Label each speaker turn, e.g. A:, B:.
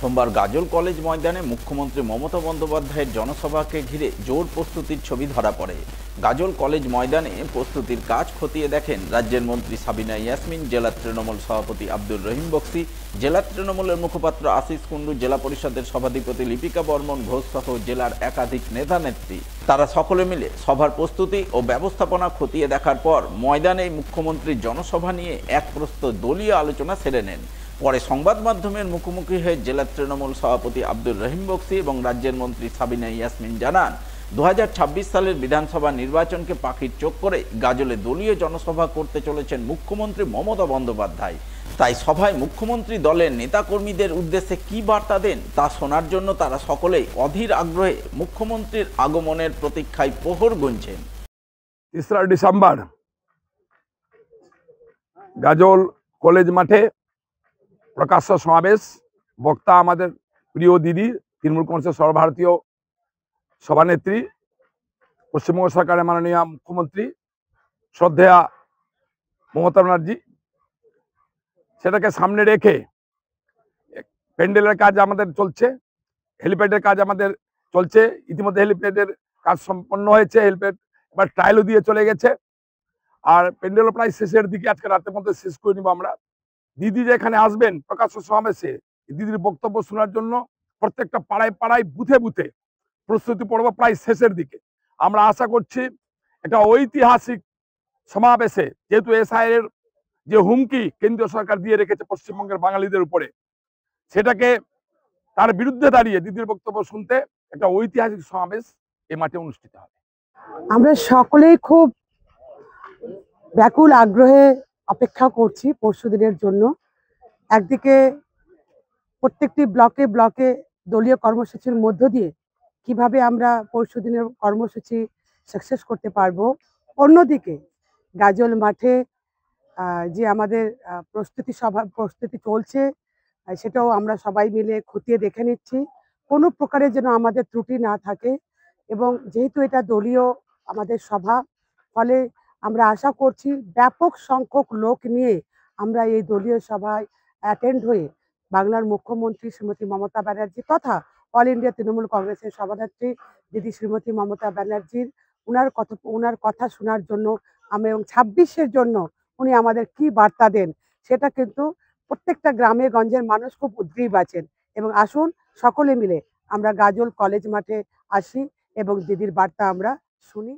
A: সোমবার গাজল কলেজ ময়দানে মুখ্যমন্ত্রী মমতা বন্দ্যোপাধ্যায়ের জনসভাকে ঘিরে জোর প্রস্তুতির ছবি ধরা পড়ে। গাজল কলেজ ময়দানে প্রস্তুতির কাজ খতিয়ে দেখেন রাজ্যের মন্ত্রী সাবিনা ইয়াসমিন, জেলা তৃণমূল সভাপতি আব্দুর রহিম বক্সি, জেলা তৃণমূলের মুখপাত্র আশিস কুন্ডু, জেলা পরিষদের সভাধিপতি লিপিকা বর্মন ঘোষ সহ জেলার একাধিক নেতা নেত্রী। তারা সকলে মিলে সভার প্রস্তুতি ও ব্যবস্থাপনা খতিয়ে দেখার পর ময়দানে মুখ্যমন্ত্রীর জনসভা নিয়ে এক প্রস্ত দলীয় আলোচনা সেরে নেন। পরে সংবাদ মাধ্যমের মুখোমুখি হয়ে জেলা তৃণমূল সভাপতি আব্দুর রহিম বক্সি এবং রাজ্যের মন্ত্রী সাবিনা ইয়াসমিন জানান, 2026 সালের বিধানসভা নির্বাচনকে পাখির চোখ করে গাজলে দলীয় জনসভা করতে চলেছেন মুখ্যমন্ত্রী মমতা বন্দ্যোপাধ্যায়। তাই সভায় মুখ্যমন্ত্রী দলের নেতাকর্মীদের উদ্দেশ্যে কি বার্তা দেন তা শোনার জন্য তারা সকলেই অধীর আগ্রহে মুখ্যমন্ত্রীর আগমনের প্রতীক্ষায় প্রহর গুনছেন।
B: 3 ডিসেম্বর গাজল কলেজ মাঠে প্রকাশ্য সমাবেশ। বক্তা আমাদের প্রিয় দিদি, তৃণমূল কংগ্রেসের সর্বভারতীয় সভানেত্রী, পশ্চিমবঙ্গ সরকারের মাননীয় মুখ্যমন্ত্রী শ্রদ্ধেয়া মমতা ব্যানার্জি। সেটাকে সামনে রেখে প্যান্ডেলের কাজ আমাদের চলছে, হেলিপ্যাডের কাজ আমাদের চলছে। ইতিমধ্যে হেলিপ্যাডের কাজ সম্পন্ন হয়েছে, হেলিপ্যাড এবার ট্রায়ালও দিয়ে চলে গেছে। আর প্যান্ডেলও প্রায় শেষের দিকে, আজকে রাতের মধ্যে শেষ করে নিব আমরা। দিদি যে এখানে আসবেন প্রকাশ্য সমাবেশে, দিদির বক্তব্য শোনার জন্য প্রত্যেকটা পাড়ায় পাড়ায় বুথে বুথে প্রস্তুতি পর্ব প্রায় শেষের দিকে। আমরা আশা করছি একটা ঐতিহাসিক সমাবেশে, যেহেতু এসআইআর এর যে হুমকি কেন্দ্রীয় সরকার দিয়ে রেখেছে পশ্চিমবঙ্গের বাঙালিদের উপরে, সেটাকে তার বিরুদ্ধে দাঁড়িয়ে দিদির বক্তব্য শুনতে একটা ঐতিহাসিক সমাবেশ এই মাঠে অনুষ্ঠিত হবে।
C: আমরা সকলেই খুব ব্যাকুল আগ্রহে অপেক্ষা করছি পরশুদিনের জন্য। একদিকে প্রত্যেকটি ব্লকে ব্লকে দলীয় কর্মসূচির মধ্য দিয়ে কিভাবে আমরা পরশুদিনের কর্মসূচি সাকসেস করতে পারবো, অন্যদিকে গাজল মাঠে যে আমাদের প্রস্তুতি চলছে, সেটাও আমরা সবাই মিলে খতিয়ে দেখে নিচ্ছি, কোনো প্রকারের যেন আমাদের ত্রুটি না থাকে। এবং যেহেতু এটা দলীয় আমাদের সভা, ফলে আমরা আশা করছি ব্যাপক সংখ্যক লোক নিয়ে আমরা এই দলীয় সভায় অ্যাটেন্ড হয়ে বাংলার মুখ্যমন্ত্রী শ্রীমতী মমতা ব্যানার্জি তথা অল ইন্ডিয়া তৃণমূল কংগ্রেসের সভানেত্রী দিদি শ্রীমতী মমতা ব্যানার্জির ওনার কথা শোনার জন্য আমরা, এবং 26-এর জন্য উনি আমাদের কি বার্তা দেন সেটা কিন্তু প্রত্যেকটা গ্রামে গঞ্জের মানুষ খুব উদ্গ্রীব আছেন। এবং আসুন সকলে মিলে আমরা গাজল কলেজ মাঠে আসি এবং দিদির বার্তা আমরা শুনি।